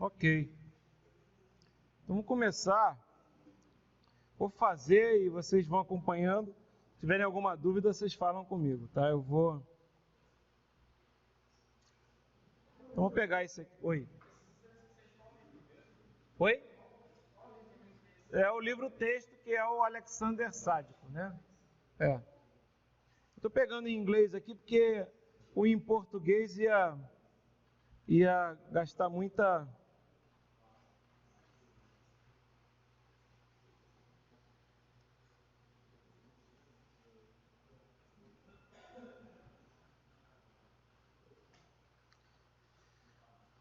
Ok. Então, vamos começar. Vou fazer e vocês vão acompanhando. Se tiverem alguma dúvida, vocês falam comigo, tá? Eu vou... Então, vou pegar esse aqui. Oi? Oi? É o livro-texto que é o Alexander Sádico, né? É. Estou pegando em inglês aqui porque o em português ia gastar muita...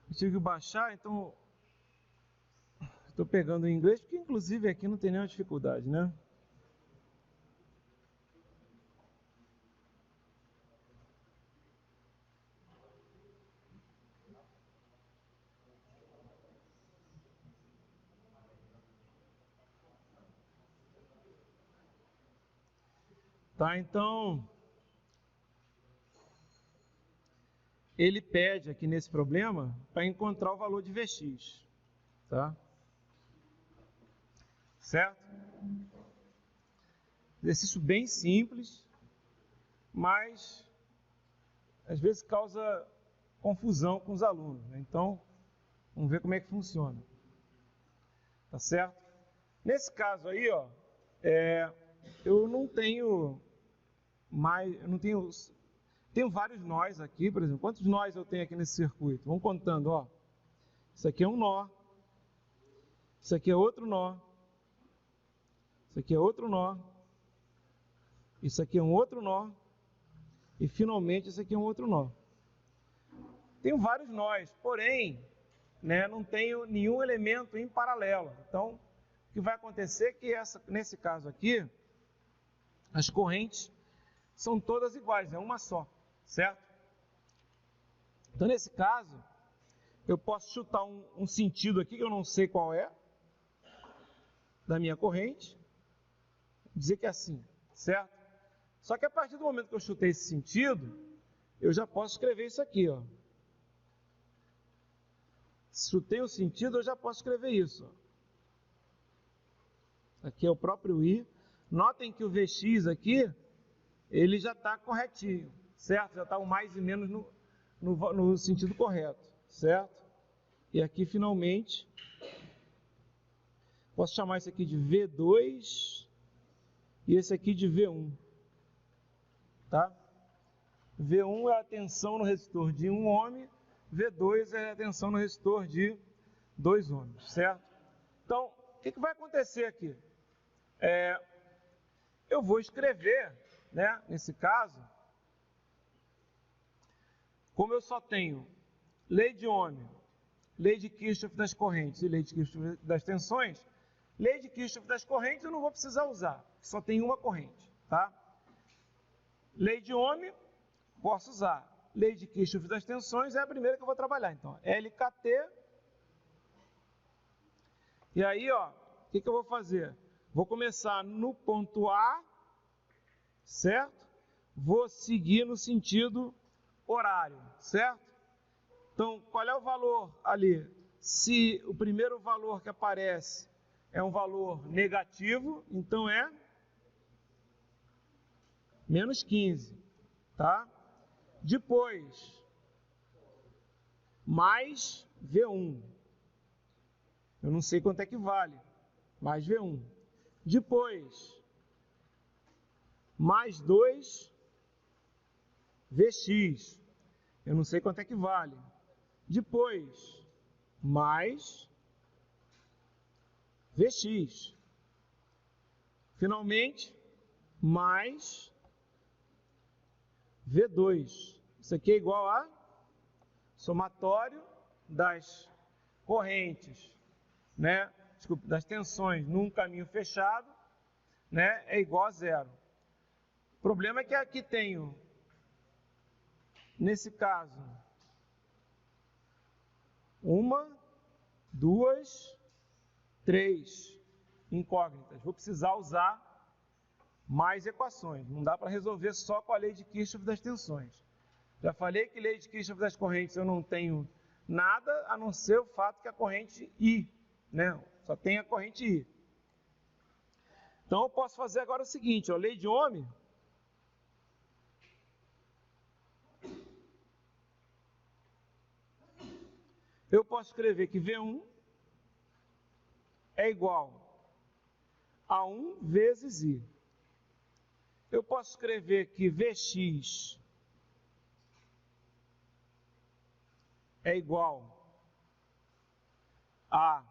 Eu tive que baixar, então... Estou pegando em inglês porque, inclusive, aqui não tem nenhuma dificuldade, né? Tá, então... Ele pede aqui nesse problema para encontrar o valor de Vx, tá? Certo? Exercício bem simples, mas às vezes causa confusão com os alunos, né? Então, vamos ver como é que funciona. Tá certo? Nesse caso aí, ó, eu não tenho mais, eu não tenho... Tenho vários nós aqui, por exemplo. Quantos nós eu tenho aqui nesse circuito? Vamos contando, ó. Isso aqui é um nó. Isso aqui é outro nó. Isso aqui é outro nó. Isso aqui é um outro nó. E finalmente isso aqui é um outro nó. Tenho vários nós, porém, né, não tenho nenhum elemento em paralelo. Então, o que vai acontecer é que nesse caso aqui, as correntes são todas iguais, é uma só. Certo? Então, nesse caso, eu posso chutar um sentido aqui, que eu não sei qual é, da minha corrente, dizer que é assim, certo? Só que a partir do momento que eu chutei esse sentido, eu já posso escrever isso aqui, ó. Chutei o sentido, eu já posso escrever isso, ó. Aqui é o próprio I. Notem que o Vx aqui, ele já está corretinho. Certo? Já está o mais e menos no sentido correto, certo? E aqui, finalmente, posso chamar esse aqui de V2 e esse aqui de V1, tá? V1 é a tensão no resistor de 1 ohm, V2 é a tensão no resistor de 2 ohms, certo? Então, o que vai acontecer aqui? Eu vou escrever, né, nesse caso, como eu só tenho lei de Ohm, lei de Kirchhoff das correntes e lei de Kirchhoff das tensões, lei de Kirchhoff das correntes eu não vou precisar usar, só tem uma corrente, tá? Lei de Ohm, posso usar. Lei de Kirchhoff das tensões é a primeira que eu vou trabalhar, então, LKT. E aí, ó, o que eu vou fazer? Vou começar no ponto A, certo? Vou seguir no sentido horário, certo? Então, qual é o valor ali? Se o primeiro valor que aparece é um valor negativo, então é menos 15, tá? Depois, mais V1. Eu não sei quanto é que vale, mais V1. Depois, mais 2 Vx. Eu não sei quanto é que vale. Depois, mais Vx. Finalmente, mais V2. Isso aqui é igual a somatório das correntes, né? Desculpa, das tensões num caminho fechado, né? É igual a zero. O problema é que aqui tenho, nesse caso, 1, 2, 3 incógnitas. Vou precisar usar mais equações. Não dá para resolver só com a lei de Kirchhoff das tensões. Já falei que lei de Kirchhoff das correntes eu não tenho Nada a não ser o fato que a corrente I, né? Só tem a corrente I. Então eu posso fazer agora o seguinte, ó, lei de Ohm. Eu posso escrever que V1 é igual a 1 vezes I. Eu posso escrever que Vx é igual a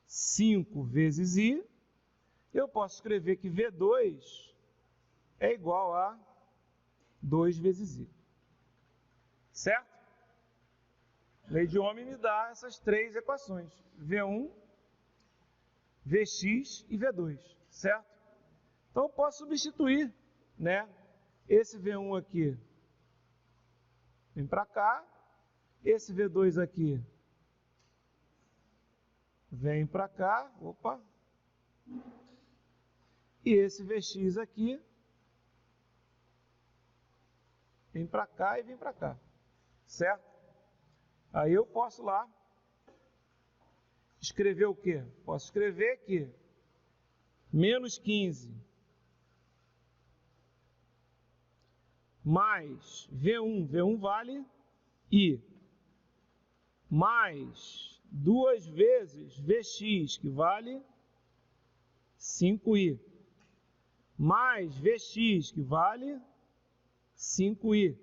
5 vezes I. Eu posso escrever que V2 é igual a 2 vezes I. Certo? Lei de Ohm me dá essas três equações. V1, Vx e V2. Certo? Então eu posso substituir, né? Esse V1 aqui vem para cá. Esse V2 aqui vem para cá. Opa! E esse Vx aqui vem para cá e vem para cá. Certo? Aí eu posso lá escrever o quê? Posso escrever que menos 15 mais V1 vale I, mais 2 vezes Vx, que vale 5I, mais Vx, que vale 5I,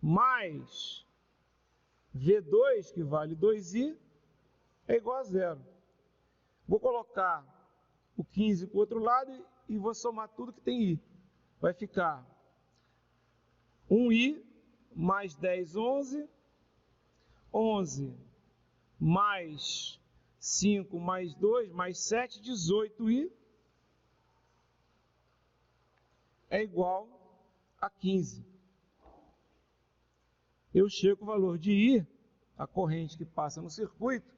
mais V2, que vale 2I, é igual a zero. Vou colocar o 15 para o outro lado e vou somar tudo que tem I. Vai ficar 1I mais 10, 11. 11 mais 5 mais 2 mais 7, 18I é igual a 15. Eu chego ao valor de I, a corrente que passa no circuito,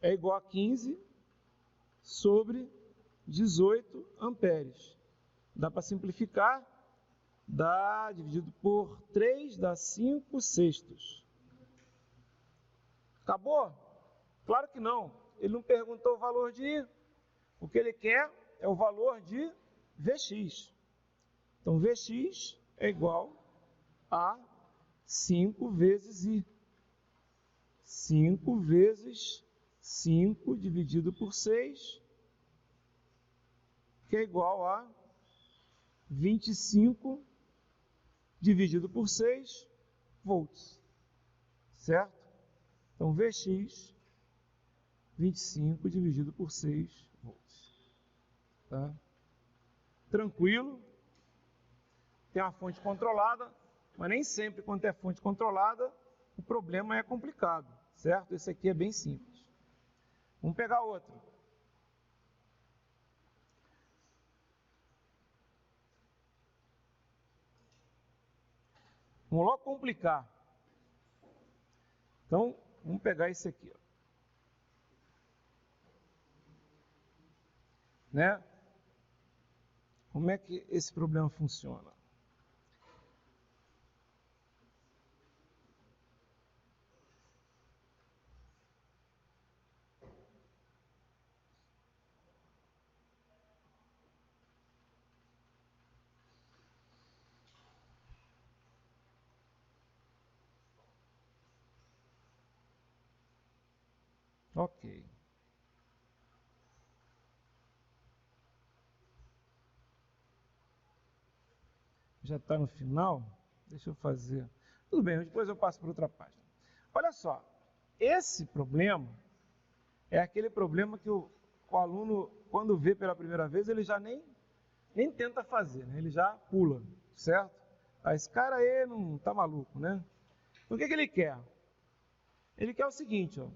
é igual a 15 sobre 18 amperes. Dá para simplificar, dá dividido por 3, dá 5 sextos. Acabou? Claro que não. Ele não perguntou o valor de I. O que ele quer é o valor de Vx. Então, Vx é igual a 5 vezes I. 5 vezes 5 dividido por 6, que é igual a 25 dividido por 6 volts. Certo? Então, Vx, 25 dividido por 6 volts. Tá? Tranquilo. Tem uma fonte controlada, mas nem sempre quando é fonte controlada, o problema é complicado. Certo? Esse aqui é bem simples. Vamos pegar outro. Vamos logo complicar. Então, vamos pegar esse aqui. Ó. Né? Como é que esse problema funciona? Ok. Já está no final? Deixa eu fazer. Tudo bem, depois eu passo para outra página. Olha só, esse problema é aquele problema que o aluno, quando vê pela primeira vez, ele já nem tenta fazer, né? Ele já pula, certo? Ah, esse cara aí não está maluco, né? Então, o que ele quer? Ele quer o seguinte, ó.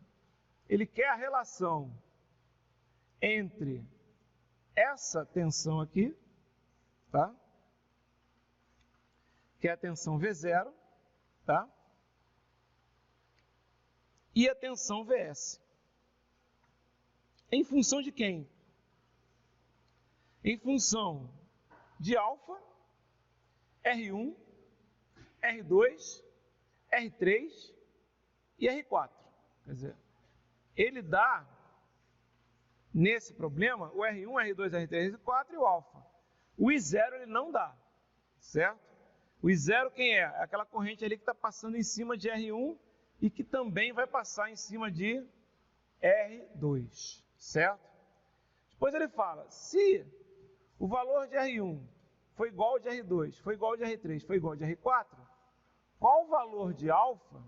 Ele quer a relação entre essa tensão aqui, tá? Que é a tensão V0, tá? E a tensão Vs. Em função de quem? Em função de alfa, R1, R2, R3 e R4. Quer dizer, ele dá, nesse problema, o R1, R2, R3, R4 e o alfa. O I0 ele não dá, certo? O I0 quem é? É aquela corrente ali que está passando em cima de R1 e que também vai passar em cima de R2, certo? Depois ele fala, se o valor de R1 foi igual ao de R2, foi igual ao de R3, foi igual ao de R4, qual o valor de alfa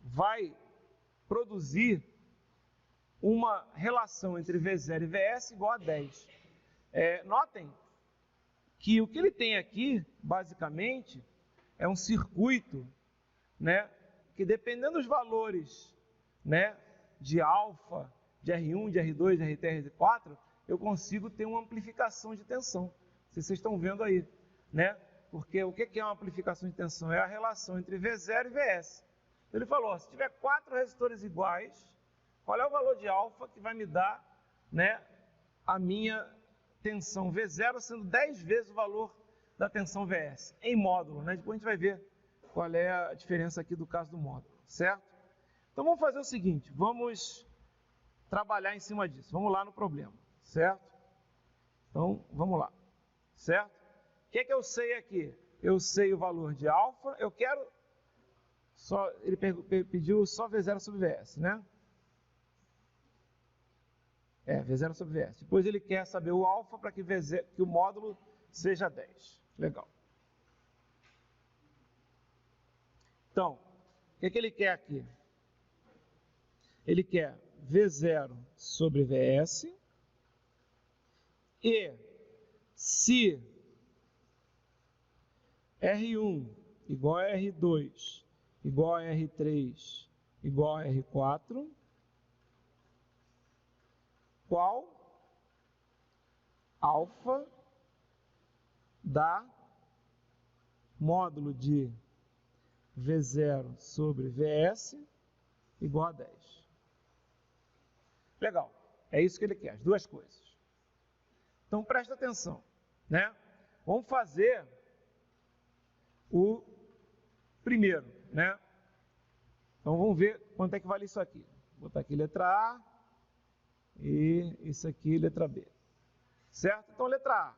vai produzir uma relação entre V0 e Vs igual a 10? Notem que o que ele tem aqui, basicamente, é um circuito, né, que dependendo dos valores, né, de alfa, de R1, de R2, de R3, R4, eu consigo ter uma amplificação de tensão. Vocês estão vendo aí, né? Porque o que é uma amplificação de tensão? É a relação entre V0 e Vs. Então ele falou, se tiver 4 resistores iguais, qual é o valor de alfa que vai me dar, né, a minha tensão V0 sendo 10 vezes o valor da tensão Vs, em módulo, né? Depois a gente vai ver qual é a diferença aqui do caso do módulo, certo? Então vamos fazer o seguinte, vamos trabalhar em cima disso, vamos lá no problema, certo? Então vamos lá, certo? O que é que eu sei aqui? Eu sei o valor de alfa, eu quero, ele pediu só V0 sobre Vs, né? V0 sobre Vs. Depois ele quer saber o alfa para que o módulo seja 10. Legal. Então, o que ele quer aqui? Ele quer V0 sobre Vs e se R1 igual a R2 igual a R3 igual a R4, qual alfa dá módulo de V0 sobre Vs igual a 10. Legal, é isso que ele quer, as duas coisas. Então presta atenção, né? Vamos fazer o primeiro, né? Então vamos ver quanto é que vale isso aqui. Vou botar aqui letra A e isso aqui letra B. Certo? Então letra A.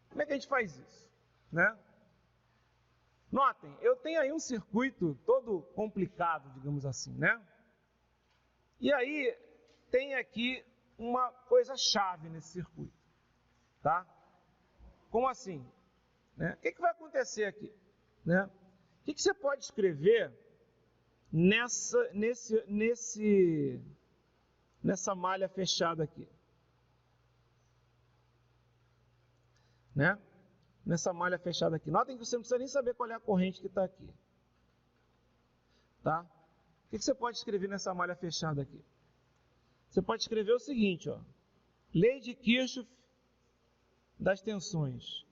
Como é que a gente faz isso, né? Notem, eu tenho aí um circuito todo complicado, digamos assim, né? E aí tem aqui uma coisa chave nesse circuito, tá? Como assim? Né? O que vai acontecer aqui? Né? O que você pode escrever nessa malha fechada aqui? Né? Nessa malha fechada aqui. Notem que você não precisa nem saber qual é a corrente que está aqui. Tá? O que você pode escrever nessa malha fechada aqui? Você pode escrever o seguinte, ó. Lei de Kirchhoff das tensões.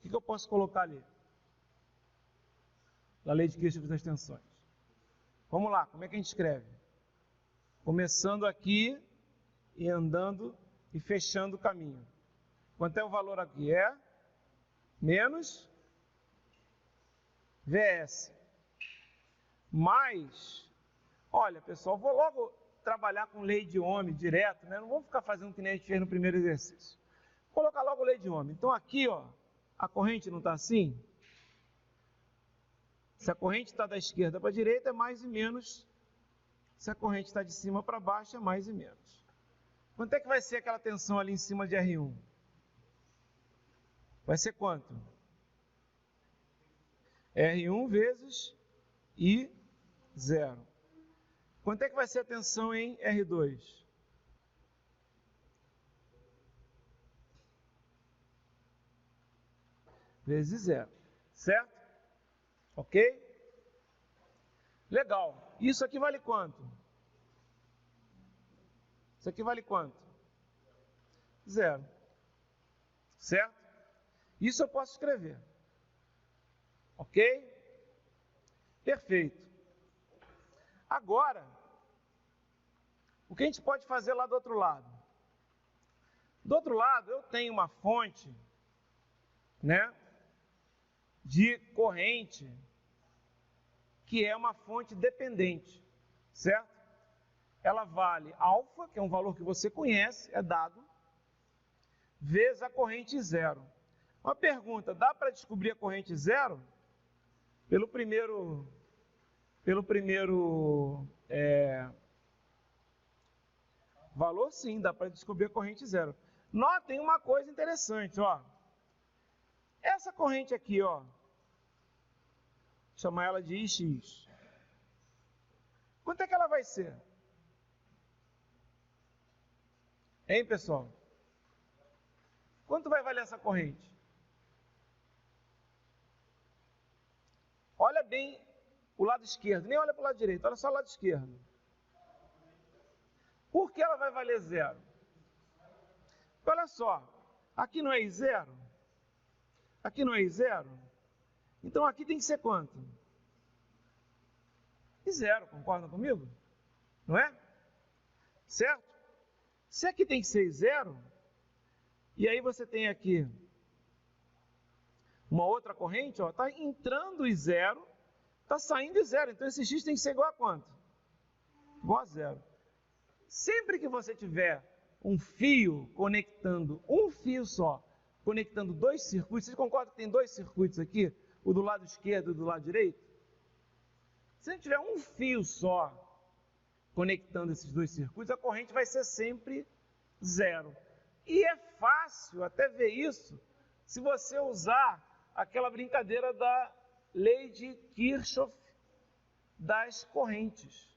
O que eu posso colocar ali? A lei de Kirchhoff das tensões. Vamos lá, como é que a gente escreve? Começando aqui e andando e fechando o caminho. Quanto é o valor aqui? É menos Vs. Mais, olha pessoal, vou logo trabalhar com lei de Ohm direto, né? Não vou ficar fazendo que nem a gente fez no primeiro exercício. Vou colocar logo lei de Ohm. Então aqui, ó, a corrente não está assim? Se a corrente está da esquerda para a direita, é mais e menos. Se a corrente está de cima para baixo, é mais e menos. Quanto é que vai ser aquela tensão ali em cima de R1? Vai ser quanto? R1 vezes I0. Quanto é que vai ser a tensão em R2? Vezes 0. Certo? Ok? Legal. Isso aqui vale quanto? Isso aqui vale quanto? 0. Certo? Isso eu posso escrever. Ok? Perfeito. Agora, o que a gente pode fazer lá do outro lado? Do outro lado, eu tenho uma fonte, né, de corrente que é uma fonte dependente, certo? Ela vale alfa, que é um valor que você conhece, é dado, vezes a corrente zero. Uma pergunta, dá para descobrir a corrente zero? Pelo primeiro valor, sim, dá para descobrir a corrente zero. Notem uma coisa interessante, ó. Essa corrente aqui, ó, vou chamar ela de IX. Quanto é que ela vai ser? Hein, pessoal? Quanto vai valer essa corrente? Olha bem o lado esquerdo, nem olha para o lado direito, olha só o lado esquerdo. Por que ela vai valer zero? Olha só, aqui não é I0? Aqui não é I0? Então aqui tem que ser quanto? I0, concordam comigo? Não é? Certo? Se aqui tem que ser I0, e aí você tem aqui uma outra corrente, ó, está entrando I0, está saindo I0, então esse X tem que ser igual a quanto? Igual a zero. Sempre que você tiver um fio conectando, um fio só, conectando dois circuitos, vocês concordam que tem dois circuitos aqui? O do lado esquerdo e o do lado direito? Se tiver um fio só conectando esses dois circuitos, a corrente vai ser sempre zero. E é fácil até ver isso se você usar aquela brincadeira da lei de Kirchhoff das correntes.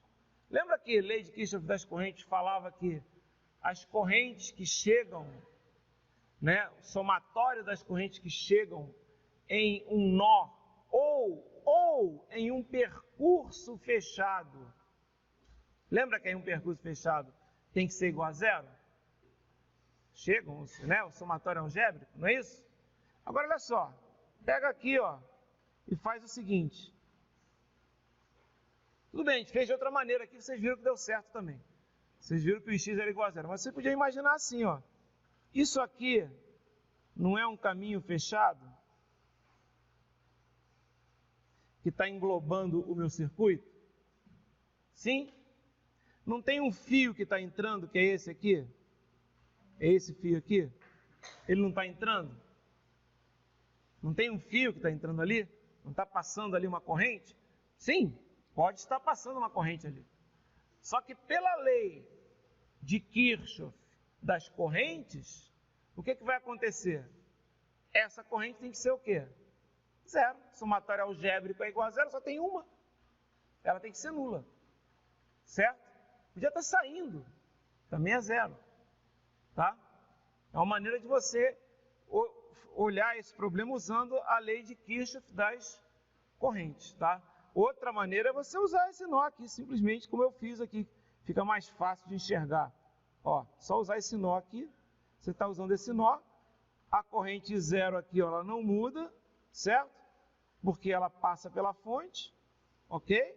Lembra que a lei de Kirchhoff das correntes falava que as correntes que chegam, né, o somatório das correntes que chegam em um nó ou em um percurso fechado. Lembra que em um percurso fechado tem que ser igual a zero? Chegam, né, o somatório algébrico, não é isso? Agora olha só, pega aqui, ó, e faz o seguinte. Tudo bem, a gente fez de outra maneira aqui, vocês viram que deu certo também. Vocês viram que o x era igual a zero, mas você podia imaginar assim, ó. Isso aqui não é um caminho fechado que está englobando o meu circuito? Sim? Não tem um fio que está entrando, que é esse aqui? É esse fio aqui? Ele não está entrando? Não tem um fio que está entrando ali? Não está passando ali uma corrente? Sim, pode estar passando uma corrente ali. Só que pela lei de Kirchhoff das correntes, o que vai acontecer? Essa corrente tem que ser o quê? Zero. Somatório algébrico é igual a zero, só tem uma. Ela tem que ser nula. Certo? Podia estar saindo. Também é zero. Tá? É uma maneira de você olhar esse problema usando a lei de Kirchhoff das correntes. Tá? Outra maneira é você usar esse nó aqui, simplesmente como eu fiz aqui. Fica mais fácil de enxergar. Ó, só usar esse nó aqui. Você está usando esse nó. A corrente zero aqui, ó, ela não muda, certo? Porque ela passa pela fonte, ok?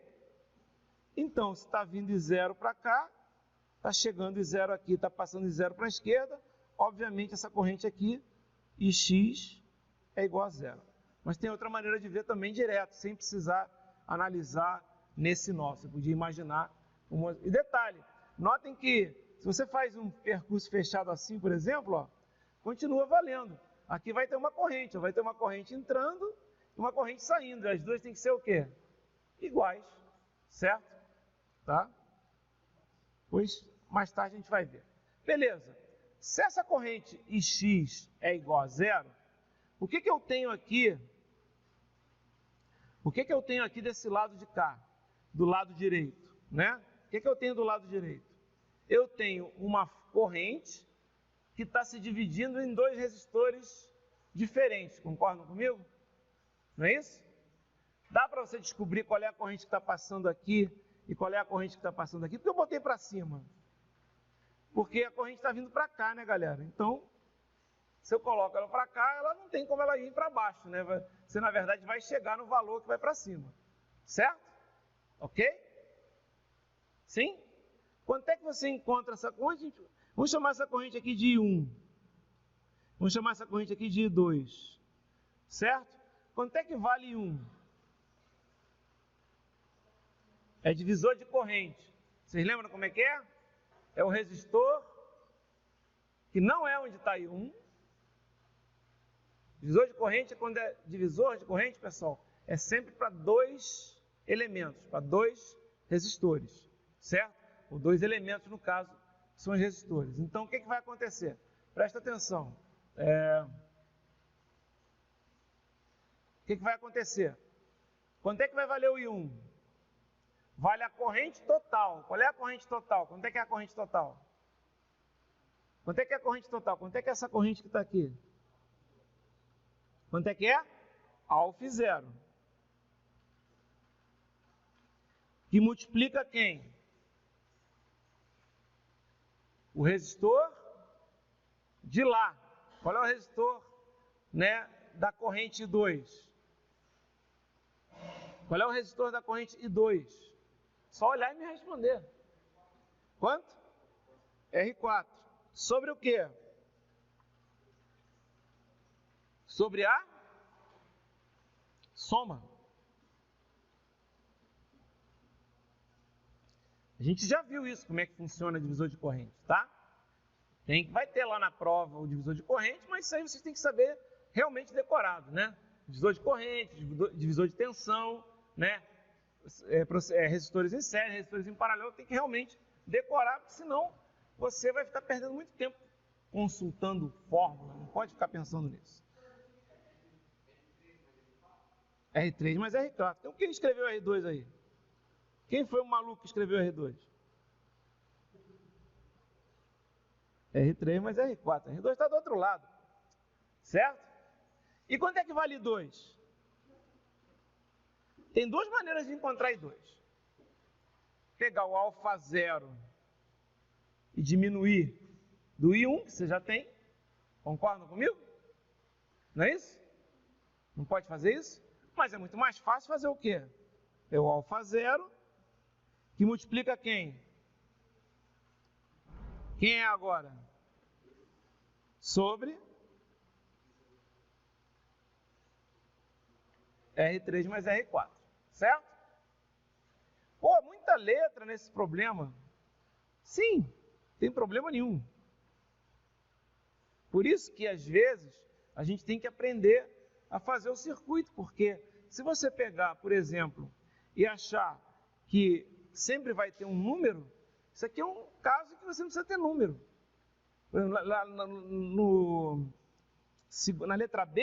Então, se está vindo de zero para cá, está chegando de zero aqui, está passando de zero para a esquerda, obviamente essa corrente aqui, Ix, é igual a zero. Mas tem outra maneira de ver também direto, sem precisar analisar nesse nó. Você podia imaginar uma... E detalhe, notem que se você faz um percurso fechado assim, por exemplo, ó, continua valendo. Aqui vai ter uma corrente, ó, vai ter uma corrente entrando e uma corrente saindo. E as duas têm que ser o quê? Iguais, certo? Tá? Pois mais tarde a gente vai ver. Beleza. Se essa corrente Ix é igual a zero, o que eu tenho aqui? O que eu tenho aqui desse lado de cá? Do lado direito, né? O que eu tenho do lado direito? Eu tenho uma corrente que está se dividindo em dois resistores diferentes. Concordam comigo? Não é isso? Dá para você descobrir qual é a corrente que está passando aqui e qual é a corrente que está passando aqui? Porque eu botei para cima. Porque a corrente está vindo para cá, né, galera? Então, se eu coloco ela para cá, ela não tem como ela ir para baixo, né? Você, na verdade, vai chegar no valor que vai para cima. Certo? Ok? Sim? Quanto é que você encontra essa corrente? Vamos chamar essa corrente aqui de I1. Vamos chamar essa corrente aqui de I2. Certo? Quanto é que vale I1? É divisor de corrente. Vocês lembram como é que é? É o resistor, que não é onde está I1. Divisor de corrente, quando é divisor de corrente, pessoal, é sempre para dois elementos, para dois resistores, certo? Ou dois elementos, no caso, são os resistores. Então, o que vai acontecer? Presta atenção. O que vai acontecer? Quanto é que vai valer o I1? Vale a corrente total. Qual é a corrente total? Quanto é que é a corrente total? Quanto é que é a corrente total? Quanto é que é essa corrente que está aqui? Quanto é que é? Alfa zero. Que multiplica quem? O resistor de lá. Qual é o resistor, né, da corrente I2? Qual é o resistor da corrente I2? Só olhar e me responder. Quanto? R4. Sobre o quê? Sobre a soma. A gente já viu isso, como é que funciona o divisor de corrente, tá? Vai ter lá na prova o divisor de corrente, mas isso aí vocês têm que saber realmente decorado, né? Divisor de corrente, divisor de tensão, né? Resistores em série, resistores em paralelo, tem que realmente decorar, porque senão você vai ficar perdendo muito tempo consultando fórmula, não pode ficar pensando nisso. R3 mais R4. Então quem escreveu R2 aí? Quem foi o maluco que escreveu R2? R3 mais R4. R2 está do outro lado. Certo? E quanto é que vale I2? Tem duas maneiras de encontrar I2. Pegar o alfa zero e diminuir do I1, que você já tem. Concordam comigo? Não é isso? Não pode fazer isso? Mas é muito mais fácil fazer o quê? É o alfa zero, que multiplica quem? Quem é agora? Sobre R3 mais R4, certo? Pô, muita letra nesse problema. Sim, não tem problema nenhum. Por isso que, às vezes, a gente tem que aprender a fazer o circuito, porque se você pegar, por exemplo, e achar que sempre vai ter um número, isso aqui é um caso que você não precisa ter número. Lá na letra B,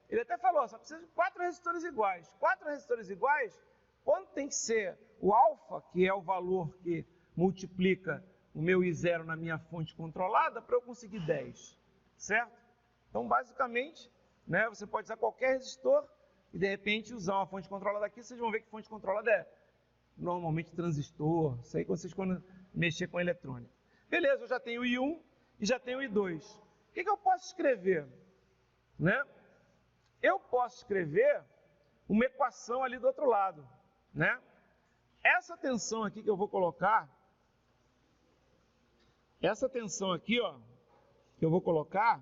ele até falou, só precisa de 4 resistores iguais. 4 resistores iguais, quanto tem que ser o alfa, que é o valor que multiplica o meu I0 na minha fonte controlada, para eu conseguir 10, certo? Então, basicamente, né, você pode usar qualquer resistor e, de repente, usar uma fonte controlada aqui, vocês vão ver que fonte controlada é normalmente transistor, isso aí vocês quando mexer com eletrônica. Beleza, eu já tenho o I1 e já tenho o I2. O que eu posso escrever? Né? Eu posso escrever uma equação ali do outro lado, né? Essa tensão aqui que eu vou colocar, essa tensão aqui, ó, que eu vou colocar,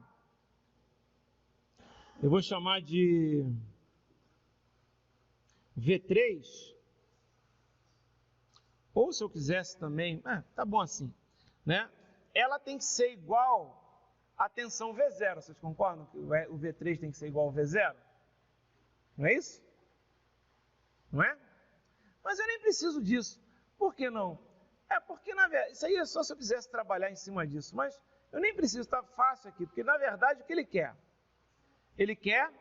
eu vou chamar de V3, ou se eu quisesse também, tá bom assim, né? Ela tem que ser igual à tensão V0, vocês concordam que o V3 tem que ser igual ao V0? Não é isso? Não é? Mas eu nem preciso disso. Por que não? Porque na verdade, isso aí é só se eu quisesse trabalhar em cima disso, mas eu nem preciso, está fácil aqui, porque na verdade o que ele quer? Ele quer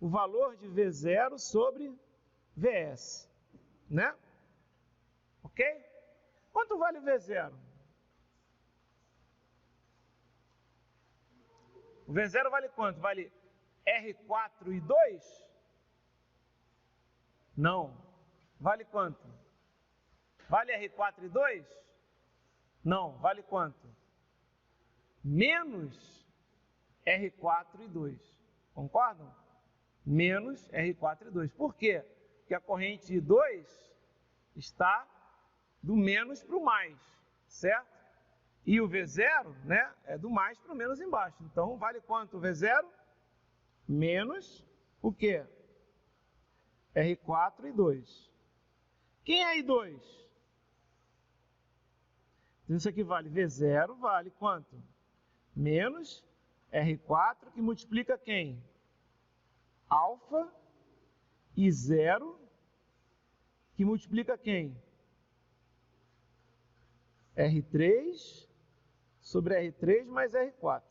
o valor de V0 sobre Vs, né? Ok? Quanto vale o V0? O V0 vale quanto? Vale R4 e 2? Não. Vale quanto? Vale R4 e 2? Não. Vale quanto? Menos R4 e 2. Concordam? Menos R4 e 2. Por quê? Porque a corrente I2 está do menos para o mais, certo? E o V0, né, é do mais para o menos embaixo. Então, vale quanto o V0? Menos o quê? R4 e 2. Quem é I2? Então, isso aqui vale V0, vale quanto? Menos R4, que multiplica quem? Alfa e 0, que multiplica quem? R3 sobre R3 mais R4.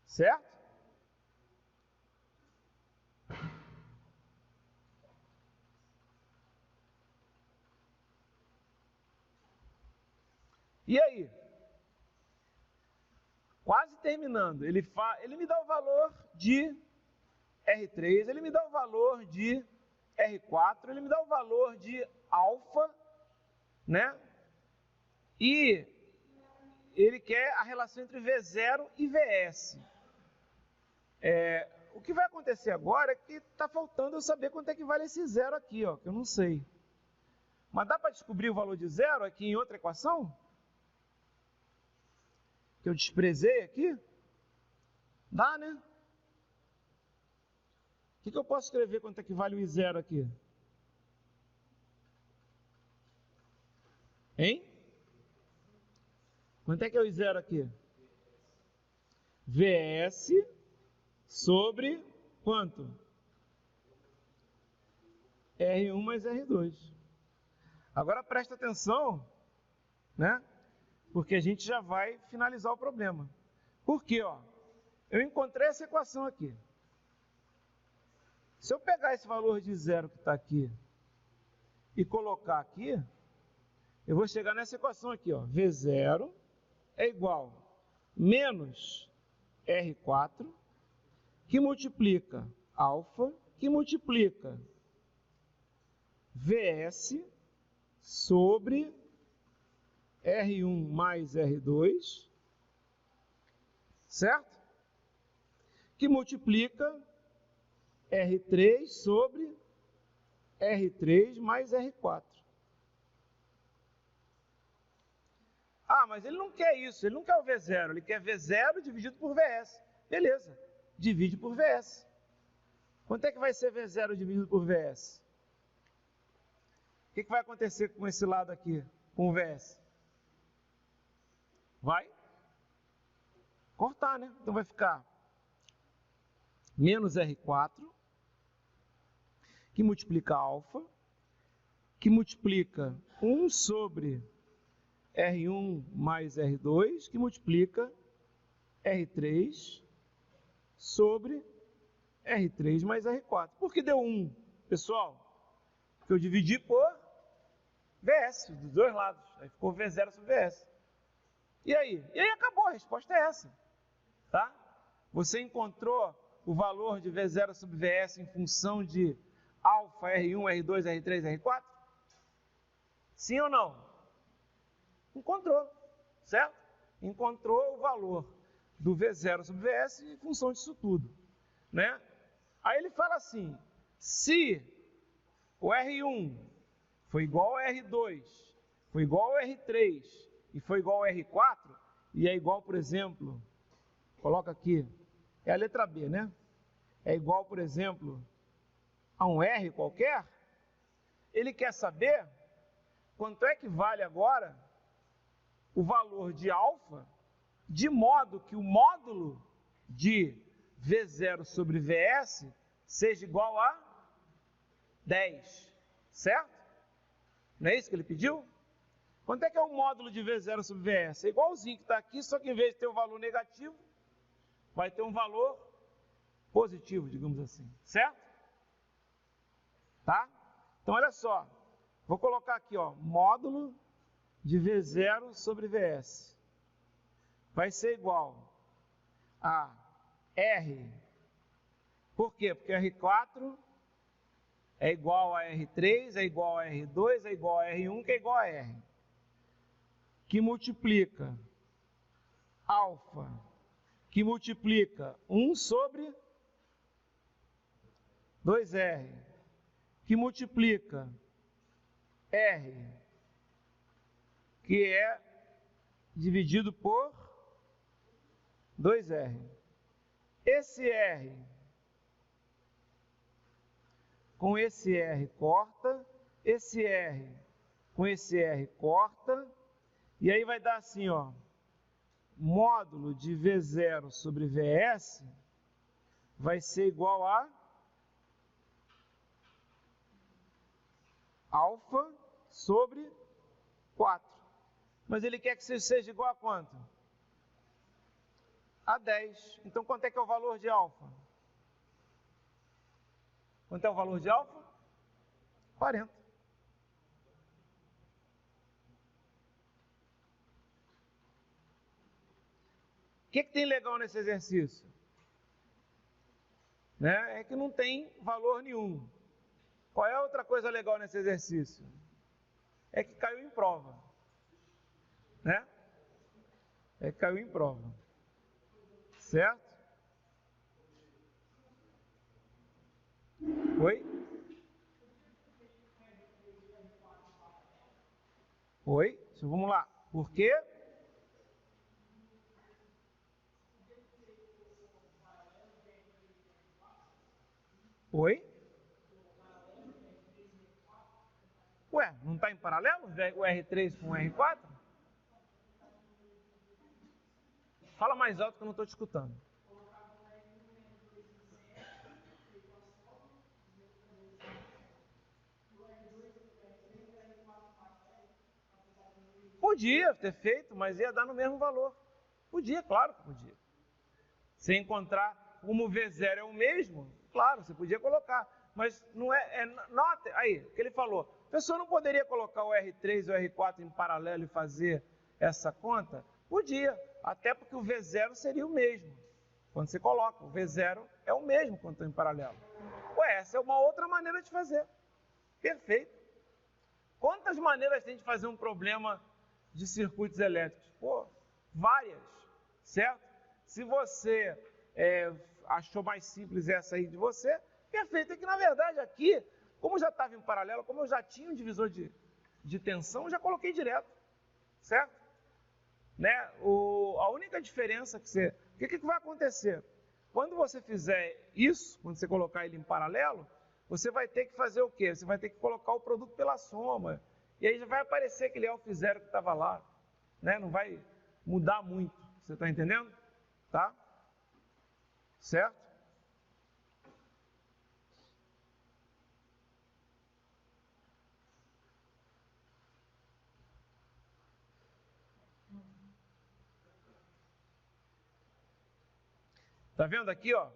Certo? E aí? Quase terminando. Ele me dá o valor de R3, ele me dá o valor de R4, ele me dá o valor de alfa, né? E ele quer a relação entre V0 e Vs. O que vai acontecer agora é que está faltando eu saber quanto é que vale esse zero aqui, ó, que eu não sei. Mas dá para descobrir o valor de zero aqui em outra equação? Que eu desprezei aqui? Dá, né? O que eu posso escrever quanto é que vale o I0 aqui? Hein? Quanto é que é o I0 aqui? Vs sobre quanto? R1 mais R2. Agora presta atenção, né? Porque a gente já vai finalizar o problema. Por quê? Ó, eu encontrei essa equação aqui. Se eu pegar esse valor de zero que está aqui e colocar aqui, eu vou chegar nessa equação aqui, ó. V0 é igual a menos R4, que multiplica alfa, que multiplica Vs sobre R1 mais R2, certo? Que multiplica R3 sobre R3 mais R4. Ah, mas ele não quer isso, ele não quer o V0, ele quer V0 dividido por Vs. Beleza, divide por Vs. Quanto é que vai ser V0 dividido por Vs? O que vai acontecer com esse lado aqui, com o Vs? Vai cortar, né? Então vai ficar menos R4, que multiplica alfa, que multiplica 1 sobre R1 mais R2, que multiplica R3 sobre R3 mais R4. Por que deu 1, pessoal? Porque eu dividi por Vs, dos dois lados. Aí ficou V0 sobre Vs. E aí? E aí acabou, a resposta é essa. Tá? Você encontrou o valor de V0 sobre Vs em função de alfa, R1, R2, R3, R4? Sim ou não? Encontrou, certo? Encontrou o valor do V0 sobre Vs em função disso tudo, né? Aí ele fala assim, se o R1 foi igual ao R2, foi igual ao R3 e foi igual ao R4, e é igual, por exemplo, coloca aqui, é a letra B, né? É igual, por exemplo, a um R qualquer, ele quer saber quanto é que vale agora o valor de alfa, de modo que o módulo de V0 sobre Vs seja igual a 10, certo? Não é isso que ele pediu? Quanto é que é o módulo de V0 sobre Vs? É igualzinho que está aqui, só que em vez de ter um valor negativo, vai ter um valor positivo, digamos assim, certo? Tá? Então, olha só, vou colocar aqui, ó, módulo de V0 sobre Vs. Vai ser igual a R. Por quê? Porque R4 é igual a R3, é igual a R2, é igual a R1, que é igual a R. Que multiplica alfa, que multiplica 1 sobre 2R, que multiplica R, que é dividido por 2R. Esse R com esse R corta, esse R com esse R corta, e aí vai dar assim, ó, módulo de V0 sobre Vs vai ser igual a alfa sobre 4. Mas ele quer que isso seja igual a quanto? A 10. Então, quanto é que é o valor de alfa? Quanto é o valor de alfa? 40. O que tem legal nesse exercício? Né? É que não tem valor nenhum. Qual é a outra coisa legal nesse exercício? É que caiu em prova. Né? É que caiu em prova. Certo? Oi? Oi? Vamos lá. Por quê? Oi? Ué, não está em paralelo o R3 com o R4? Fala mais alto que eu não estou te escutando. Podia ter feito, mas ia dar no mesmo valor. Podia, claro que podia. Se encontrar como o V0 é o mesmo, claro, você podia colocar. Mas não nota, aí, o que ele falou. A pessoa não poderia colocar o R3 e o R4 em paralelo e fazer essa conta? Podia, até porque o V0 seria o mesmo. Quando você coloca, o V0 é o mesmo quando está em paralelo. Ué, essa é uma outra maneira de fazer. Perfeito. Quantas maneiras tem de fazer um problema de circuitos elétricos? Pô, várias, certo? Se você achou mais simples essa aí de você, perfeito. É que na verdade aqui, como já estava em paralelo, como eu já tinha um divisor de tensão, eu já coloquei direto, certo? Né? A única diferença que você... O que vai acontecer? Quando você fizer isso, quando você colocar ele em paralelo, você vai ter que fazer o quê? Você vai ter que colocar o produto pela soma. E aí já vai aparecer aquele alfa zero que estava lá. Né? Não vai mudar muito. Você está entendendo? Tá? Certo? Tá vendo aqui, ó?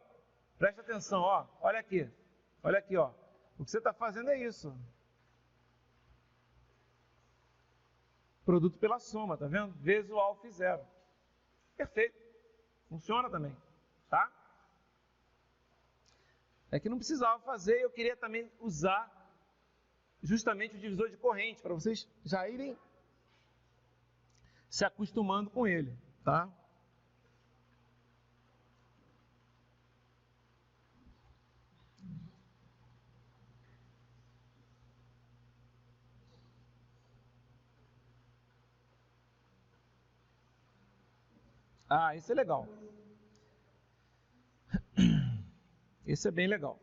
Presta atenção, ó. Olha aqui. Olha aqui, ó. O que você está fazendo é isso. Produto pela soma, tá vendo? Vezes o alfa zero. Perfeito. Funciona também, tá? É que não precisava fazer, eu queria também usar justamente o divisor de corrente, para vocês já irem se acostumando com ele, tá? Ah, esse é legal. Esse é bem legal.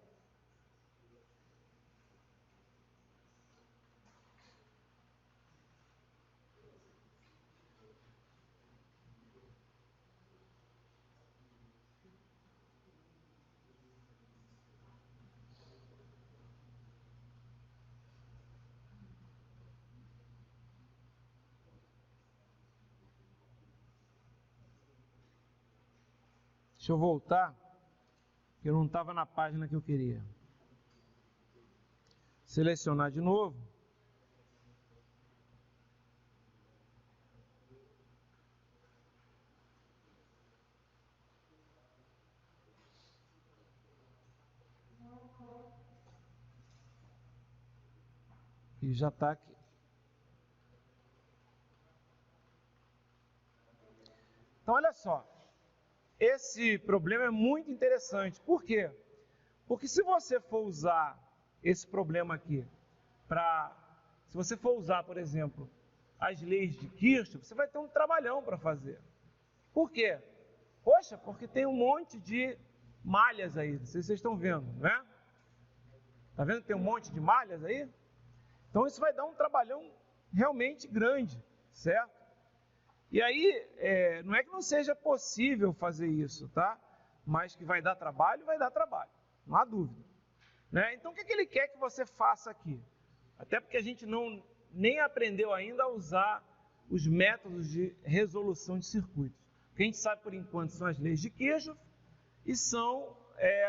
Deixa eu voltar, que eu não estava na página que eu queria. Selecionar de novo. E já está aqui. Então, olha só. Esse problema é muito interessante. Por quê? Porque se você for usar esse problema aqui se você for usar, por exemplo, as leis de Kirchhoff, você vai ter um trabalhão para fazer. Por quê? Poxa, porque tem um monte de malhas aí, não sei se vocês estão vendo, né? Tá vendo que tem um monte de malhas aí? Então isso vai dar um trabalhão realmente grande, certo? E aí, não é que não seja possível fazer isso, tá? Mas que vai dar trabalho, não há dúvida. Né? Então, o que ele quer que você faça aqui? Até porque a gente nem aprendeu ainda a usar os métodos de resolução de circuitos. O que a gente sabe, por enquanto, são as leis de Kirchhoff e são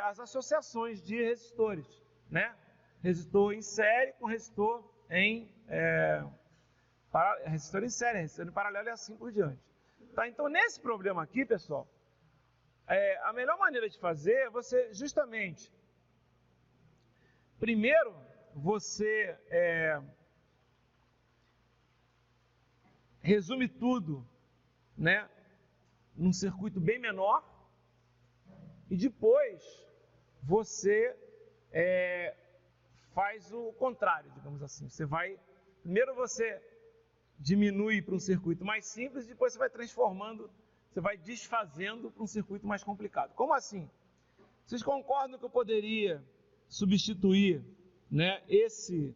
as associações de resistores, né? Resistor em série com resistor em resistor em série, resistor em paralelo e assim por diante. Tá? Então, nesse problema aqui, pessoal, a melhor maneira de fazer é você justamente, primeiro, você resume tudo, né, num circuito bem menor e depois você faz o contrário, digamos assim. Primeiro você diminui para um circuito mais simples e depois você vai transformando, você vai desfazendo para um circuito mais complicado. Como assim? Vocês concordam que eu poderia substituir, né, esse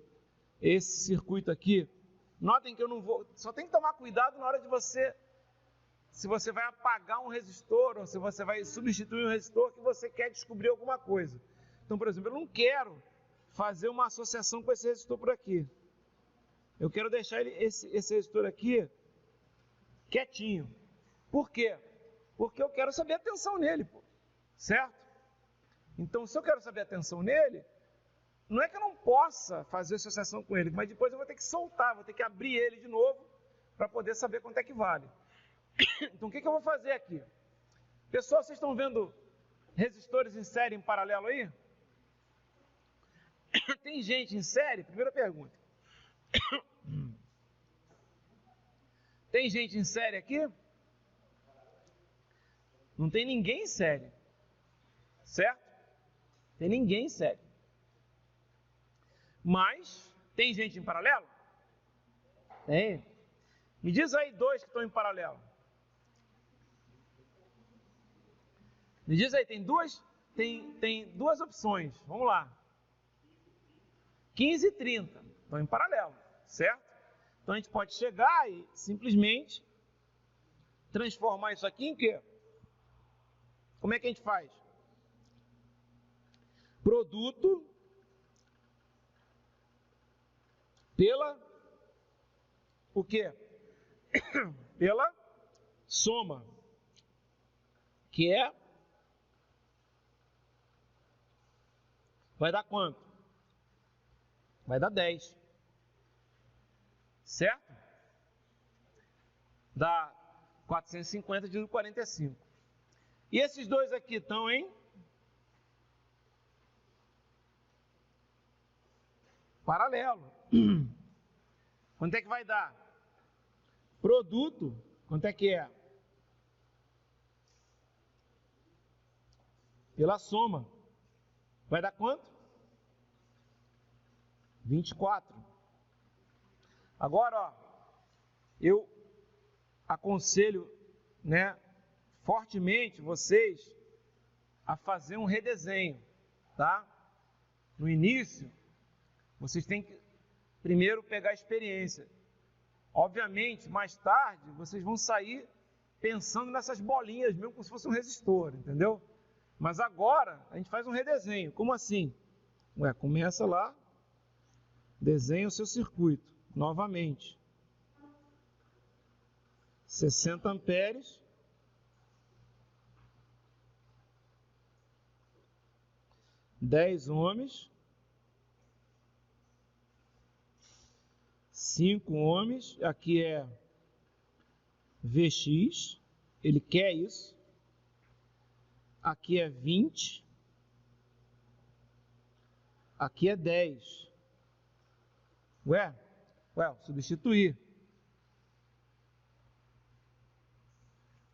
circuito aqui? Notem que eu não vou... Só tem que tomar cuidado na hora de se você vai apagar um resistor ou se você vai substituir um resistor que você quer descobrir alguma coisa. Então, por exemplo, eu não quero fazer uma associação com esse resistor por aqui. Eu quero deixar esse resistor aqui quietinho. Por quê? Porque eu quero saber a tensão nele, certo? Então, se eu quero saber a tensão nele, não é que eu não possa fazer associação com ele, mas depois eu vou ter que soltar, vou ter que abrir ele de novo para poder saber quanto é que vale. Então, o que eu vou fazer aqui? Pessoal, vocês estão vendo resistores em série em paralelo aí? Tem gente em série? Primeira pergunta. Tem gente em série aqui? Não tem ninguém em série. Certo? Tem ninguém em série. Mas, tem gente em paralelo? Tem. Me diz aí dois que estão em paralelo. Me diz aí, tem duas opções. Vamos lá. 15 e 30 estão em paralelo, certo? Então a gente pode chegar e simplesmente transformar isso aqui em quê? Como é que a gente faz? Produto pela o quê? Pela soma, que vai dar quanto? Vai dar 10. Certo? Dá 450 dividido por 45. E esses dois aqui estão em paralelo. Quanto é que vai dar? Produto, quanto é que é? Pela soma. Vai dar quanto? 24. Agora, ó, eu aconselho, né, fortemente vocês a fazer um redesenho, tá? No início, vocês têm que primeiro pegar a experiência. Obviamente, mais tarde, vocês vão sair pensando nessas bolinhas mesmo como se fosse um resistor, entendeu? Mas agora, a gente faz um redesenho. Como assim? Começa lá, desenha o seu circuito, novamente. 60 amperes. 10 ohms. 5 ohms. Aqui é Vx. Ele quer isso. Aqui é 20. Aqui é 10. Substituir.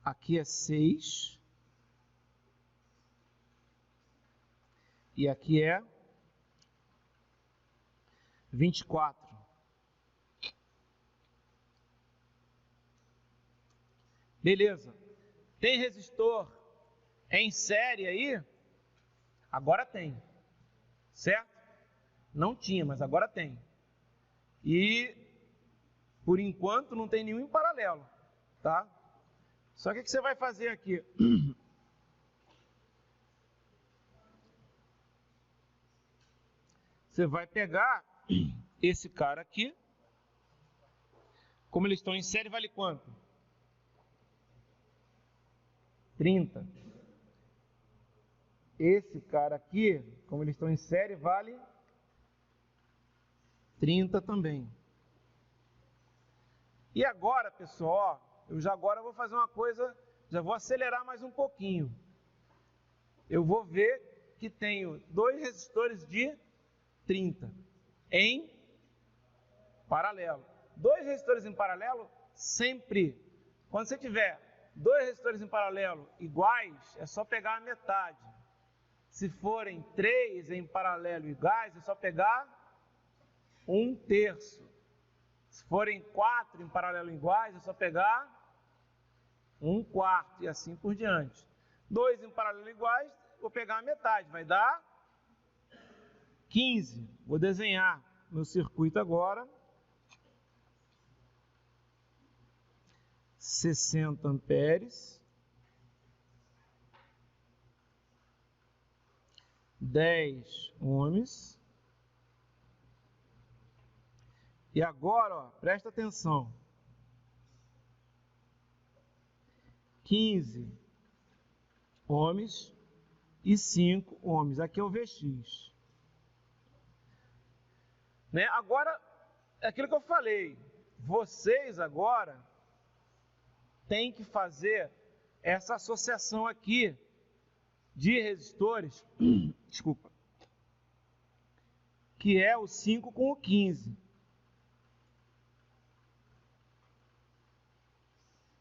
Aqui é 6. E aqui é 24. Beleza. Tem resistor em série aí? Agora tem. Certo? Não tinha, mas agora tem. E Por enquanto, não tem nenhum em paralelo, tá? Só que o que você vai fazer aqui? Você vai pegar esse cara aqui, como eles estão em série, vale quanto? 30. Esse cara aqui, como eles estão em série, vale 30 também. E agora, pessoal, agora vou fazer uma coisa, já vou acelerar mais um pouquinho. Eu vou ver que tenho 2 resistores de 30 em paralelo. 2 resistores em paralelo, sempre. Quando você tiver 2 resistores em paralelo iguais, é só pegar a metade. Se forem 3 em paralelo iguais, é só pegar 1/3. Se forem 4 em paralelo iguais, é só pegar 1/4 e assim por diante. 2 em paralelo iguais, vou pegar a metade, vai dar 15. Vou desenhar meu circuito agora. 60 amperes. 10 ohms. E agora, ó, presta atenção. 15 ohms e 5 ohms. Aqui é o VX. Né? Agora, é aquilo que eu falei. Vocês agora têm que fazer essa associação aqui de resistores, desculpa, que é o 5 com o 15.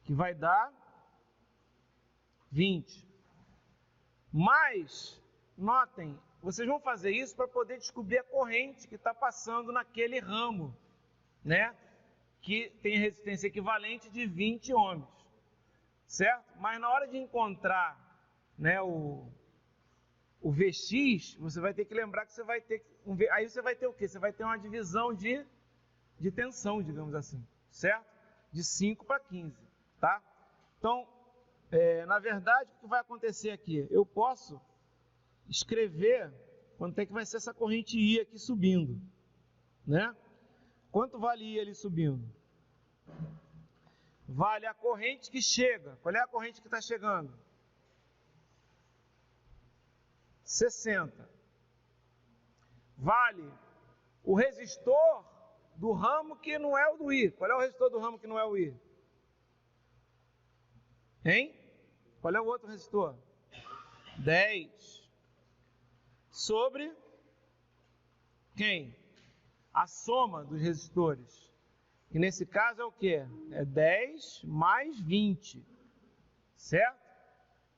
Que vai dar 20. Mas, notem, vocês vão fazer isso para poder descobrir a corrente que está passando naquele ramo, né? Que tem resistência equivalente de 20 ohms, certo? Mas na hora de encontrar, né, o VX, você vai ter que lembrar que você vai ter... Aí você vai ter o quê? Você vai ter uma divisão de tensão, digamos assim, certo? De 5 para 15. Tá? Então, na verdade, o que vai acontecer aqui? Eu posso escrever quanto é que vai ser essa corrente I aqui subindo, né? Quanto vale I ali subindo? Vale a corrente que chega. Qual é a corrente que está chegando? 60. Vale o resistor do ramo que não é o do I. Qual é o resistor do ramo que não é o I? Hein? Qual é o outro resistor? 10. Sobre quem? A soma dos resistores. E nesse caso é o quê? É 10 mais 20. Certo?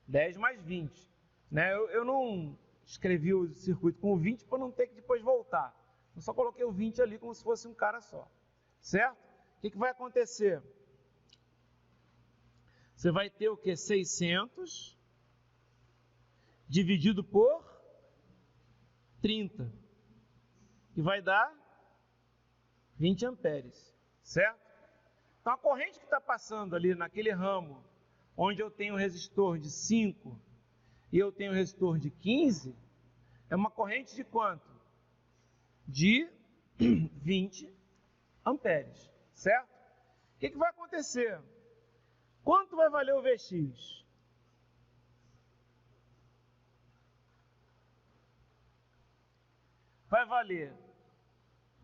10 mais 20. Né? Eu não escrevi o circuito com o 20 para não ter que depois voltar. Eu só coloquei o 20 ali como se fosse um cara só. Certo? O que vai acontecer? Você vai ter o que? 600 dividido por 30. Que vai dar 20 amperes. Certo? Então a corrente que está passando ali naquele ramo, onde eu tenho um resistor de 5 e eu tenho um resistor de 15, é uma corrente de quanto? De 20 amperes. Certo? O que vai acontecer? Quanto vai valer o VX? Vai valer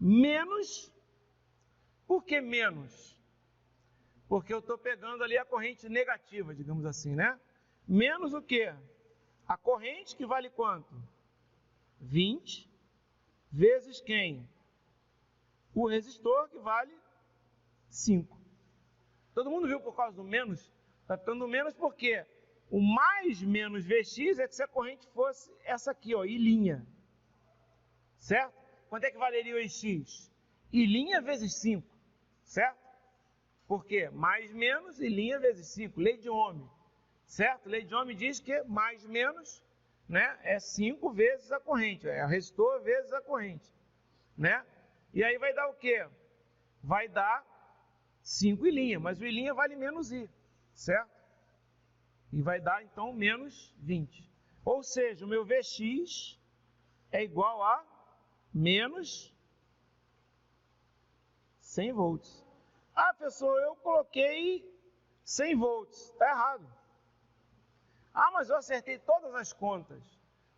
menos. Por que menos? Porque eu estou pegando ali a corrente negativa, digamos assim, né? Menos o quê? A corrente que vale quanto? 20 vezes quem? O resistor que vale 5. Todo mundo viu por causa do menos? Está ficando menos porque o mais menos Vx é que se a corrente fosse essa aqui, ó, I'. Certo? Quanto é que valeria o Ix? I' vezes 5. Certo? Por quê? Mais menos I' vezes 5. Lei de Ohm. Certo? Lei de Ohm diz que mais menos, né, é 5 vezes a corrente. É o resistor vezes a corrente. Né? E aí vai dar o quê? Vai dar 5 I', mas o I' vale menos I, certo? E vai dar, então, menos 20. Ou seja, o meu Vx é igual a menos 100 volts. Ah, professor, eu coloquei 100 volts. Está errado. Ah, mas eu acertei todas as contas.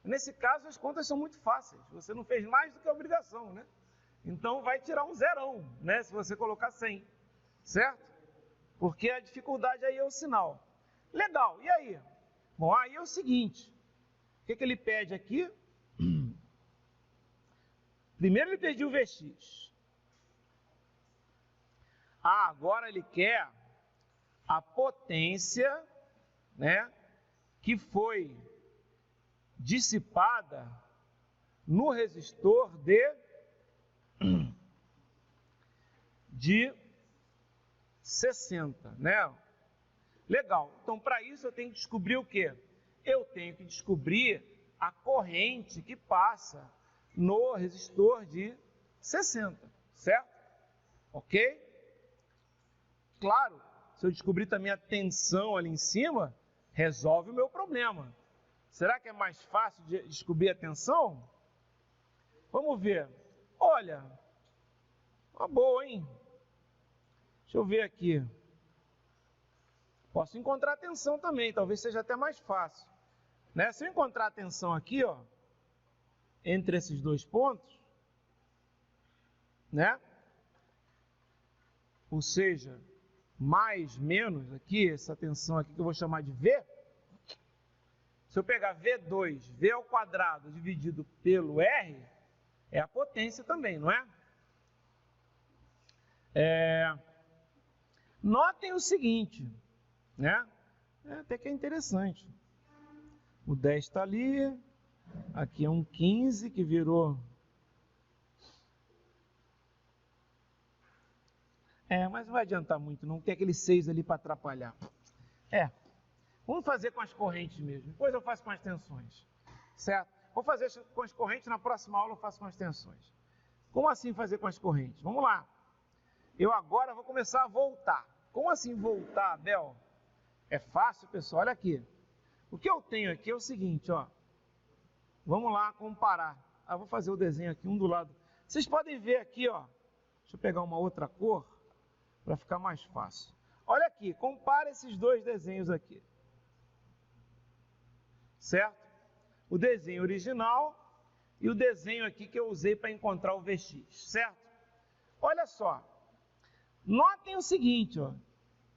Nesse caso, as contas são muito fáceis. Você não fez mais do que a obrigação, né? Então, vai tirar um zerão, né? Se você colocar 100, certo? Porque a dificuldade aí é o sinal. Legal, e aí? Bom, aí é o seguinte. O que ele pede aqui? Primeiro ele pediu o Vx. Ah, agora ele quer a potência, né, que foi dissipada no resistor de 60, né? Legal. Então, para isso eu tenho que descobrir o quê? Eu tenho que descobrir a corrente que passa no resistor de 60, certo? Ok? Claro, se eu descobrir também a tensão ali em cima, resolve o meu problema. Será que é mais fácil de descobrir a tensão? Vamos ver. Olha, uma boa, hein? Deixa eu ver aqui. Posso encontrar a tensão também, talvez seja até mais fácil. Né? Se eu encontrar a tensão aqui, ó, entre esses dois pontos, né? Ou seja, mais, menos, aqui, essa tensão aqui que eu vou chamar de V. Se eu pegar V2, V ao quadrado dividido pelo R, é a potência também, não é? Notem o seguinte, né? Até que é interessante. O 10 está ali, aqui é um 15 que virou... mas não vai adiantar muito, não tem aquele 6 ali para atrapalhar. Vamos fazer com as correntes mesmo, depois eu faço com as tensões, certo? Vou fazer com as correntes, na próxima aula eu faço com as tensões. Como assim fazer com as correntes? Vamos lá. Eu agora vou começar a voltar. Como assim voltar, Abel? É fácil, pessoal, olha aqui. O que eu tenho aqui é o seguinte, ó. Vamos lá comparar. Vou fazer o desenho aqui, um do lado. Vocês podem ver aqui, ó. Deixa eu pegar uma outra cor, para ficar mais fácil. Olha aqui, compara esses dois desenhos aqui. Certo? O desenho original e o desenho aqui que eu usei para encontrar o Vx, certo? Olha só. Notem o seguinte, ó,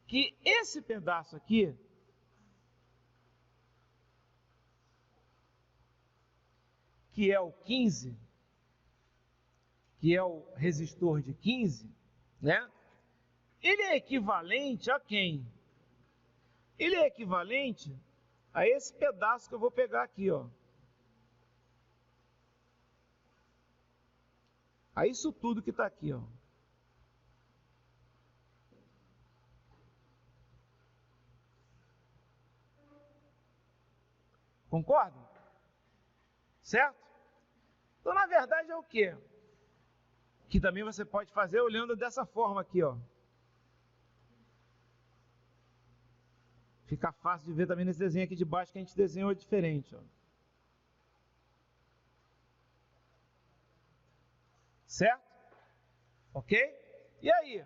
que esse pedaço aqui, que é o 15, que é o resistor de 15, né? Ele é equivalente a quem? Ele é equivalente a esse pedaço que eu vou pegar aqui, ó. A isso tudo que está aqui, ó. Concordam? Certo? Então, na verdade, é o quê? Que também você pode fazer olhando dessa forma aqui, ó. Fica fácil de ver também nesse desenho aqui de baixo que a gente desenhou diferente, ó. Certo? Ok? E aí?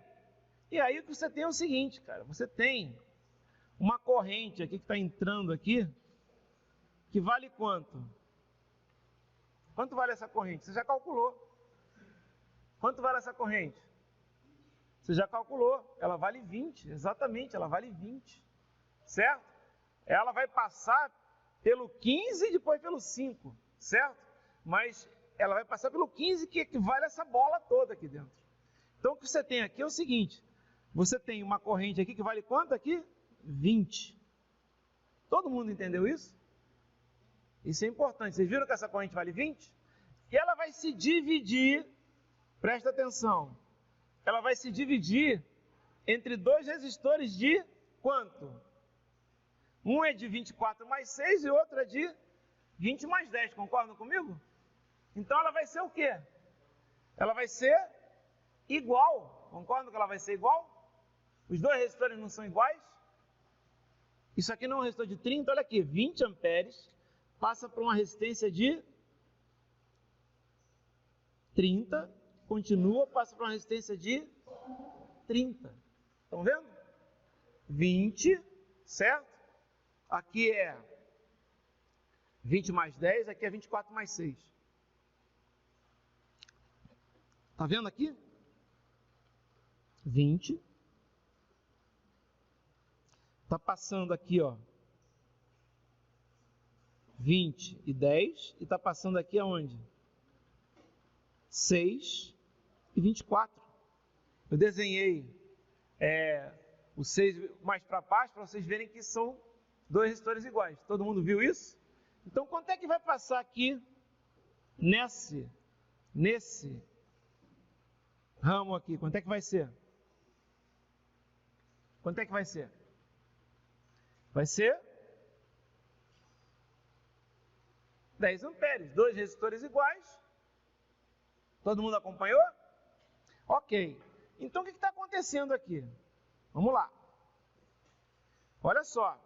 E aí você tem o seguinte, cara. Você tem uma corrente aqui que está entrando aqui, que vale quanto? Quanto vale essa corrente? Você já calculou. Quanto vale essa corrente? Você já calculou. Ela vale 20, exatamente, ela vale 20. Certo? Ela vai passar pelo 15 e depois pelo 5, certo? Mas ela vai passar pelo 15, que equivale a essa bola toda aqui dentro. Então, o que você tem aqui é o seguinte. Você tem uma corrente aqui que vale quanto aqui? 20. Todo mundo entendeu isso? Isso é importante. Vocês viram que essa corrente vale 20? E ela vai se dividir, presta atenção, ela vai se dividir entre dois resistores de quanto? Um é de 24 mais 6 e outro é de 20 mais 10, concordam comigo? Então ela vai ser o quê? Ela vai ser igual, concordam que ela vai ser igual? Os dois resistores não são iguais? Isso aqui não é um resistor de 30, olha aqui, 20 amperes, passa por uma resistência de 30, continua, passa por uma resistência de 30. Estão vendo? 20, certo? Aqui é 20 mais 10, aqui é 24 mais 6. Está vendo aqui? 20. Está passando aqui, ó, 20 e 10. E está passando aqui aonde? 6 e 24. Eu desenhei o 6 mais para baixo para vocês verem que são dois resistores iguais. Todo mundo viu isso? Então, quanto é que vai passar aqui nesse ramo aqui? Quanto é que vai ser? Quanto é que vai ser? Vai ser 10 amperes. Dois resistores iguais. Todo mundo acompanhou? Ok. Então, o que está acontecendo aqui? Vamos lá. Olha só.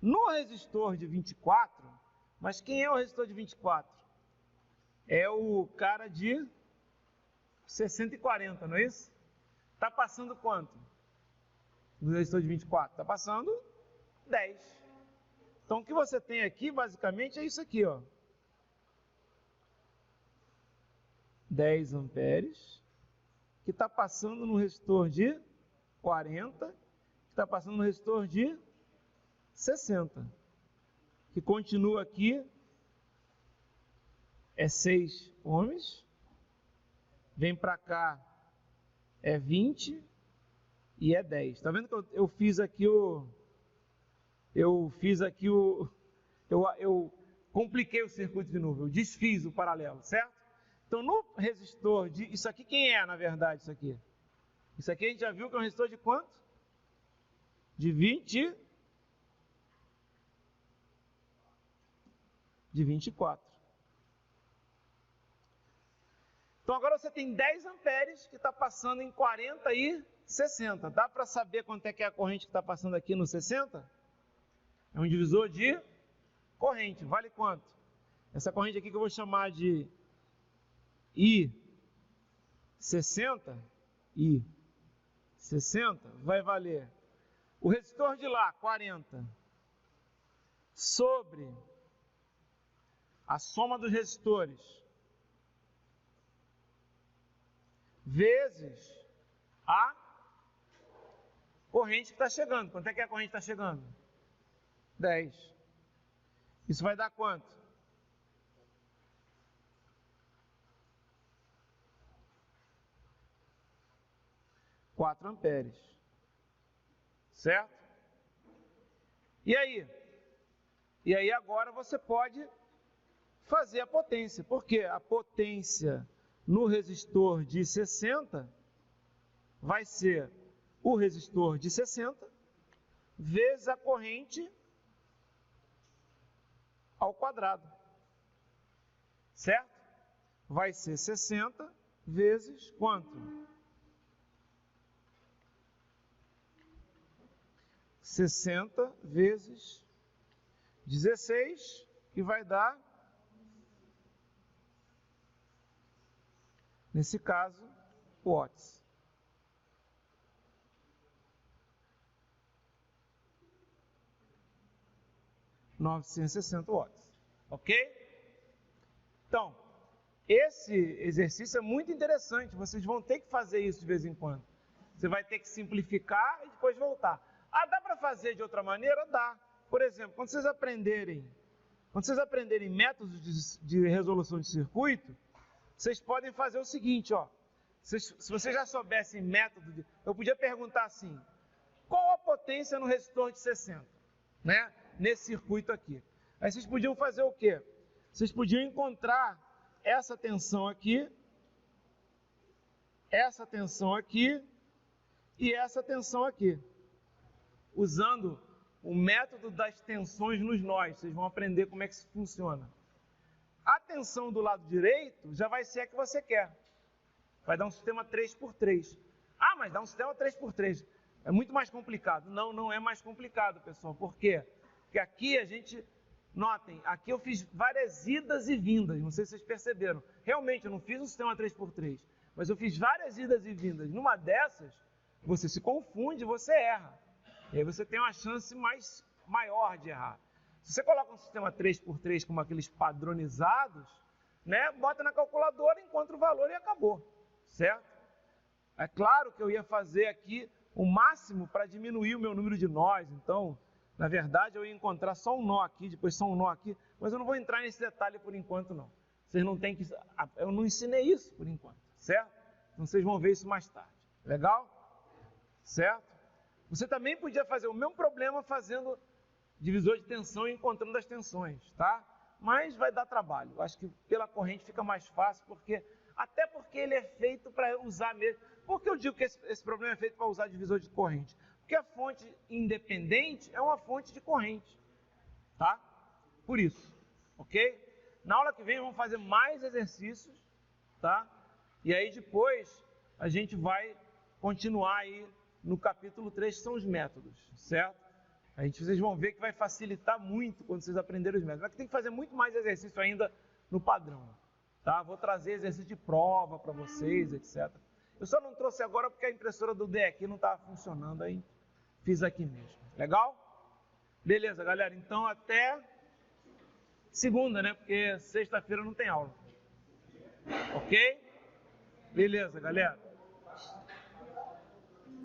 No resistor de 24, mas quem é o resistor de 24? É o cara de 640, não é isso? Está passando quanto? No resistor de 24? Está passando 10. Então, o que você tem aqui, basicamente, é isso aqui, ó. 10 amperes, que está passando no resistor de 40, que está passando no resistor de 60, que continua aqui, é 6 ohms, vem para cá, é 20 e é 10. Está vendo que eu fiz aqui eu compliquei o circuito de novo, eu desfiz o paralelo, certo? Então, no resistor de... Isso aqui quem é, na verdade, isso aqui? Isso aqui a gente já viu que é um resistor de quanto? De 20... De 24. Então, agora você tem 10 amperes que está passando em 40 e 60. Dá para saber quanto é que é a corrente que está passando aqui no 60? É um divisor de corrente. Vale quanto? Essa corrente aqui que eu vou chamar de I60, vai valer o resistor de lá, 40, sobre a soma dos resistores, vezes a corrente que está chegando. Quanto é que a corrente está chegando? 10. Isso vai dar quanto? 4 amperes. Certo? E aí? E aí agora você pode fazer a potência. Porque a potência no resistor de 60 vai ser o resistor de 60 vezes a corrente ao quadrado. Certo? Vai ser 60 vezes quanto? 60 vezes 16, que vai dar, nesse caso, watts. $960 watts. Ok? Então, esse exercício é muito interessante. Vocês vão ter que fazer isso de vez em quando. Você vai ter que simplificar e depois voltar. Ah, dá para fazer de outra maneira? Dá. Por exemplo, quando vocês aprenderem métodos de resolução de circuito, vocês podem fazer o seguinte, ó. Se vocês já soubessem método, eu podia perguntar assim, qual a potência no resistor de 60? Né? Nesse circuito aqui. Aí vocês podiam fazer o quê? Vocês podiam encontrar essa tensão aqui e essa tensão aqui. Usando o método das tensões nos nós. Vocês vão aprender como é que isso funciona. A tensão do lado direito já vai ser a que você quer. Vai dar um sistema 3x3. Ah, mas dá um sistema 3x3. É muito mais complicado. Não, não é mais complicado, pessoal. Por quê? Porque aqui a gente... Notem, aqui eu fiz várias idas e vindas. Não sei se vocês perceberam. Realmente, eu não fiz um sistema 3x3. Mas eu fiz várias idas e vindas. Numa dessas, você se confunde, você erra. E aí você tem uma chance maior de errar. Se você coloca um sistema 3x3 como aqueles padronizados, né, bota na calculadora, encontra o valor e acabou. Certo? É claro que eu ia fazer aqui o máximo para diminuir o meu número de nós. Então, na verdade, eu ia encontrar só um nó aqui, depois só um nó aqui. Mas eu não vou entrar nesse detalhe por enquanto, não. Vocês não têm que... Eu não ensinei isso por enquanto, certo? Então, vocês vão ver isso mais tarde. Legal? Certo? Você também podia fazer o mesmo problema fazendo divisor de tensão e encontrando as tensões, tá? Mas vai dar trabalho. Eu acho que pela corrente fica mais fácil, até porque ele é feito para usar mesmo. Por que eu digo que esse problema é feito para usar divisor de corrente? Porque a fonte independente é uma fonte de corrente, tá? Por isso, ok? Na aula que vem vamos fazer mais exercícios, tá? E aí depois a gente vai continuar aí no capítulo 3, que são os métodos, certo? Vocês vão ver que vai facilitar muito quando vocês aprenderem os métodos. Mas tem que fazer muito mais exercício ainda no padrão, tá? Vou trazer exercício de prova para vocês, etc. Eu só não trouxe agora porque a impressora do D aqui não estava funcionando, aí fiz aqui mesmo. Legal? Beleza, galera. Então até segunda, né? Porque sexta-feira não tem aula. Ok? Beleza, galera.